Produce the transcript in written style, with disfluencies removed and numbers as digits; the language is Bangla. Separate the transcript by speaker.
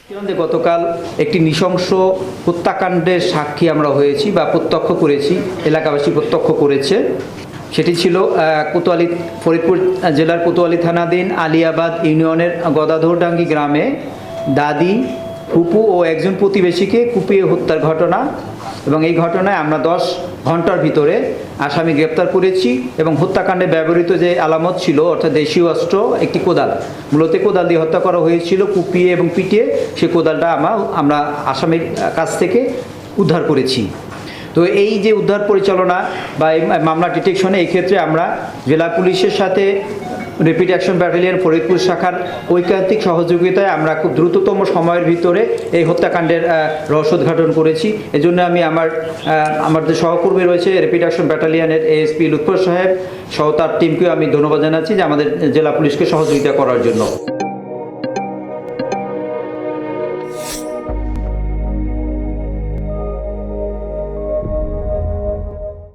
Speaker 1: গতকাল একটি নৃশংস হত্যাকাণ্ডের সাক্ষী আমরা হয়েছি বা প্রত্যক্ষ করেছি, এলাকাবাসী প্রত্যক্ষ করেছে। সেটি ছিল কোতোয়ালি, ফরিদপুর জেলার কোতোয়ালি থানাধীন আলিয়াবাদ ইউনিয়নের গদাধরডাঙ্গি গ্রামে দাদি, ফুপু ও একজন প্রতিবেশীকে কুপিয়ে হত্যার ঘটনা। এবং এই ঘটনায় আমরা 10 ঘন্টার ভিতরে আসামি গ্রেপ্তার করেছি এবং হত্যাকাণ্ডে ব্যবহৃত যে আলামত ছিল অর্থাৎ দেশীয় অস্ত্র একটি কোদাল, মূলত কোদাল দিয়ে হত্যা করা হয়েছিল, কুপিয়ে এবং পিটিয়ে সেই কোদালটা আমরা আসামির কাছ থেকে উদ্ধার করেছি। তো এই যে উদ্ধার পরিচালনা বা এই মামলা ডিটেকশনে এই ক্ষেত্রে আমরা জেলা পুলিশের সাথে র্যাপিড অ্যাকশন ব্যাটালিয়ন ফরিদপুর শাখার ঐকান্তিক সহযোগিতায় আমরা খুব দ্রুততম সময়ের ভিতরে এই হত্যাকাণ্ডের রহস্যোদ্ঘাটন করেছি। এজন্য আমি আমাদের সহকর্মী রয়েছে র্যাপিড অ্যাকশন ব্যাটালিয়নের এএসপি লুৎফর সাহেব সহ তার টিমকেও আমি ধন্যবাদ জানাচ্ছি যে আমাদের জেলা পুলিশকে সহযোগিতা করার জন্য।